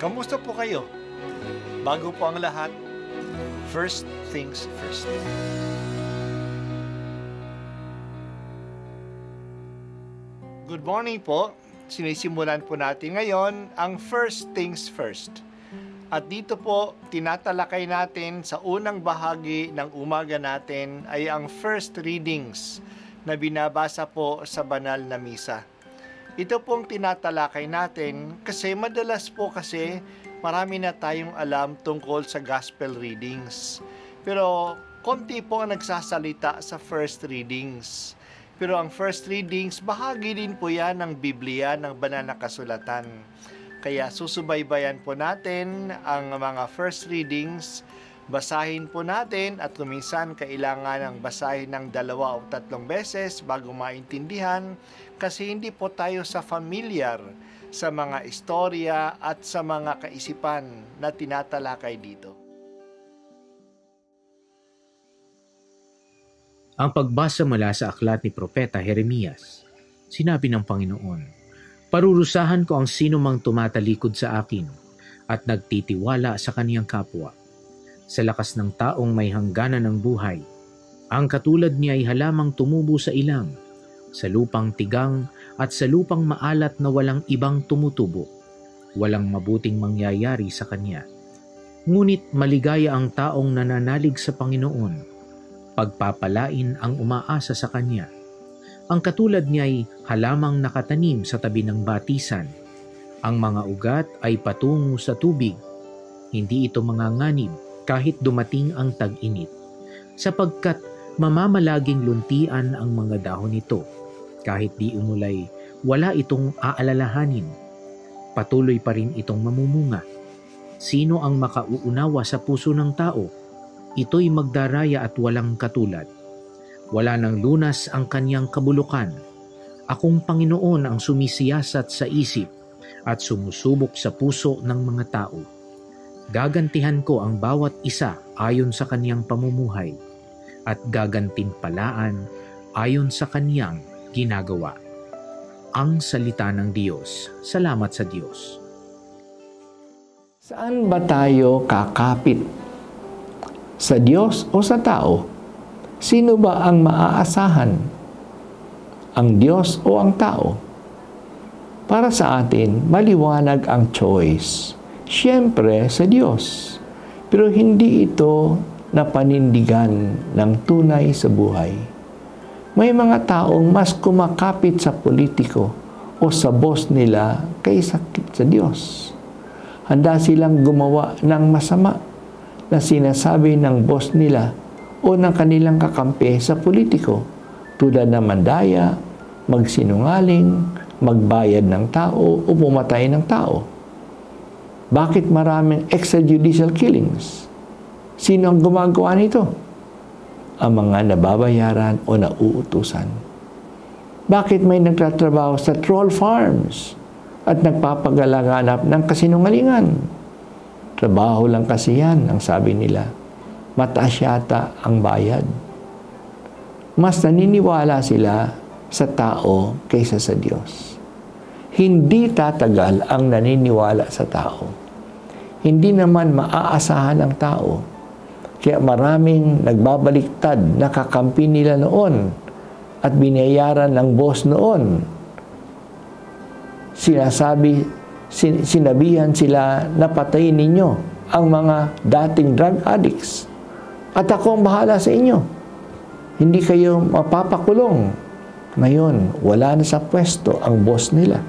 Kamusta po kayo? Bago po ang lahat, first things first. Good morning po. Sinisimulan po natin ngayon ang first things first. At dito po, tinatalakay natin sa unang bahagi ng umaga natin ay ang first readings na binabasa po sa banal na misa. Ito pong tinatalakay natin kasi madalas po kasi marami na tayong alam tungkol sa gospel readings. Pero konti po ang nagsasalita sa first readings. Pero ang first readings, bahagi din po yan ng Biblia, ng banal na kasulatan. Kaya susubaybayan po natin ang mga first readings, basahin po natin at kuminsan kailangan ng basahin ng 2 o 3 beses bago maintindihan kasi hindi po tayo familiar sa mga istorya at sa mga kaisipan na tinatalakay dito. Ang pagbasa mula sa aklat ni Propeta Jeremias, sinabi ng Panginoon, "Parurusahan ko ang sino mang tumatalikod sa akin at nagtitiwala sa kaniyang kapwa. Sa lakas ng taong may hangganan ng buhay, ang katulad niya ay halamang tumubo sa ilang, sa lupang tigang at sa lupang maalat na walang ibang tumutubo. Walang mabuting mangyayari sa kanya. Ngunit maligaya ang taong nananalig sa Panginoon, pagpapalain ang umaasa sa kanya. Ang katulad niya ay halamang nakatanim sa tabi ng batisan. Ang mga ugat ay patungo sa tubig. Hindi ito manganganib kahit dumating ang tag-init, sapagkat mamamalaging luntian ang mga dahon nito. Kahit di umulay, wala itong aalalahanin. Patuloy pa rin itong mamumunga. Sino ang makauunawa sa puso ng tao? Ito'y magdaraya at walang katulad. Wala ng lunas ang kanyang kabulukan. Akong Panginoon ang sumisiyasat sa isip at sumusubok sa puso ng mga tao. Gagantihan ko ang bawat isa ayon sa kaniyang pamumuhay at gagantimpalaan ayon sa kaniyang ginagawa." Ang salita ng Diyos. Salamat sa Diyos. Saan ba tayo kakapit? Sa Diyos o sa tao? Sino ba ang maaasahan? Ang Diyos o ang tao? Para sa atin, maliwanag ang choice. Siyempre, sa Diyos. Pero hindi ito napanindigan ng tunay sa buhay. May mga taong mas kumakapit sa politiko o sa boss nila kaysa sa Diyos. Handa silang gumawa ng masama na sinasabi ng boss nila o ng kanilang kakampi sa politiko, tulad ng mandaya, magsinungaling, magbayad ng tao o pumatay ng tao. Bakit maraming extrajudicial killings? Sino ang gumagawa nito? Ang mga nababayaran o nauutusan. Bakit may nagtatrabaho sa troll farms at nagpapagalaganap ng kasinungalingan? Trabaho lang kasi yan, ang sabi nila. Mataas yata ang bayad. Mas naniniwala sila sa tao kaysa sa Diyos. Hindi tatagal ang naniniwala sa tao. Hindi naman maaasahan ang tao. Kaya maraming nagbabaliktad na kakampi nila noon at binayaran ng boss noon. Sinabihan sila na patayin ninyo ang mga dating drug addicts. At ako ang bahala sa inyo. Hindi kayo mapapakulong. Ngayon, wala na sa pwesto ang boss nila.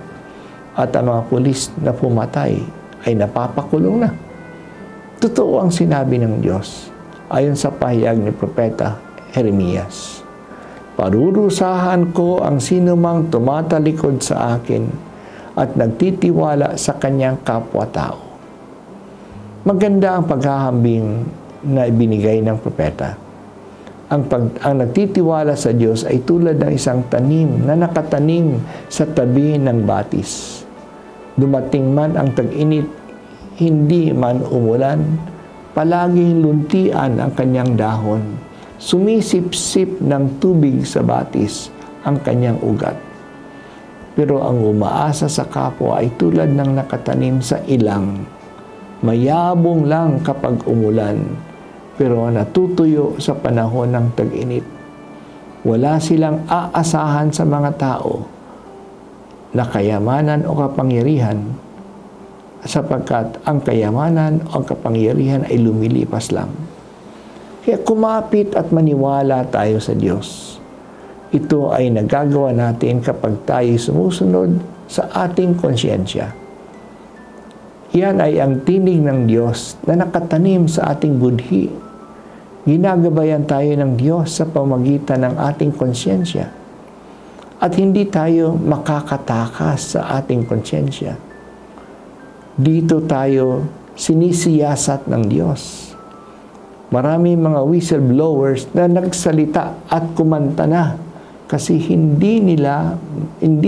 At ang mga pulis na pumatay ay napapakulong na. Totoo ang sinabi ng Diyos ayon sa pahayag ni Propeta Jeremias. "Parurusahan ko ang sinumang tumatalikod sa akin at nagtitiwala sa kanyang kapwa-tao." Maganda ang paghahambing na ibinigay ng propeta. Ang nagtitiwala sa Diyos ay tulad ng isang tanim na nakatanim sa tabi ng batis. Dumating man ang tag-init, hindi man umulan, palaging luntian ang kanyang dahon. Sumisip-sip ng tubig sa batis ang kanyang ugat. Pero ang umaasa sa kapwa ay tulad ng nakatanim sa ilang mayabong lang kapag umulan, pero natutuyo sa panahon ng tag-init. Wala silang aasahan sa mga tao na kayamanan o kapangyarihan, sapagkat ang kayamanan o kapangyarihan ay lumilipas lang. Kaya kumapit at maniwala tayo sa Diyos. Ito ay nagagawa natin kapag tayo sumusunod sa ating konsyensya. Yan ay ang tinig ng Diyos na nakatanim sa ating budhi. Ginagabayan tayo ng Diyos sa pamagitan ng ating konsyensya. At hindi tayo makakatakas sa ating konsyensya. Dito tayo sinisiyasat ng Diyos. Marami mga whistleblowers na nagsalita at kumanta na kasi hindi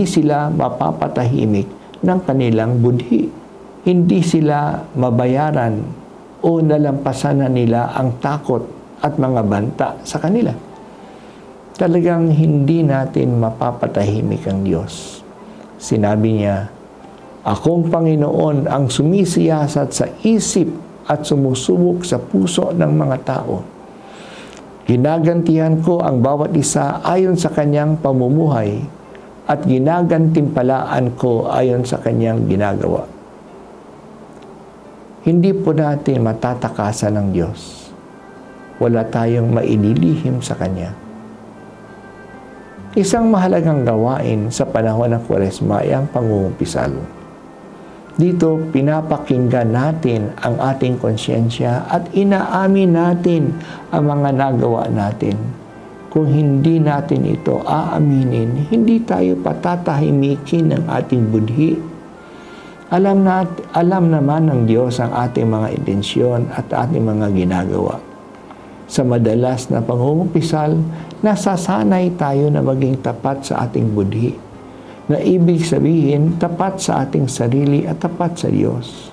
sila mapapatahimik ng kanilang budhi. Hindi sila mabayaran o nalampasan na nila ang takot at mga banta sa kanila. Talagang hindi natin mapapatahimik ang Diyos. Sinabi niya, "Akong Panginoon ang sumisiyasat sa isip at sumusubok sa puso ng mga tao. Ginagantihan ko ang bawat isa ayon sa kanyang pamumuhay at ginagantimpalaan ko ayon sa kanyang ginagawa." Hindi po natin matatakasan ng Diyos. Wala tayong maililihim sa Kanya. Isang mahalagang gawain sa panahon ng Kwaresma ay ang pangungumpisal. Dito, pinapakinggan natin ang ating konsyensya at inaamin natin ang mga nagawa natin. Kung hindi natin ito aaminin, hindi tayo patatahimikin ng ating budhi. Alam naman ng Diyos ang ating mga intensyon at ating mga ginagawa. Sa madalas na pangungumpisal, nasasanay tayo na maging tapat sa ating budhi, na ibig sabihin tapat sa ating sarili at tapat sa Diyos.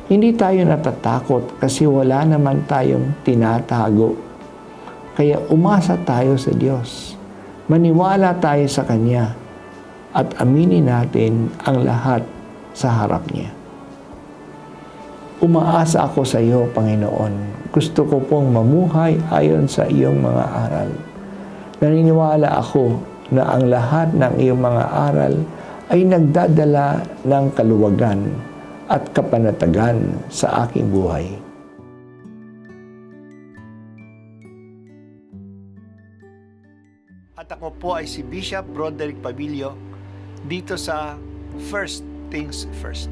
Hindi tayo natatakot kasi wala naman tayong tinatago. Kaya umasa tayo sa Diyos. Maniwala tayo sa Kanya at aminin natin ang lahat sa harap niya. Umaasa ako sa iyo, Panginoon. Gusto ko pong mamuhay ayon sa iyong mga aral. Naniniwala ako na ang lahat ng iyong mga aral ay nagdadala ng kaluwagan at kapanatagan sa aking buhay. At ako po ay si Bishop Broderick Pabilio dito sa First Things First.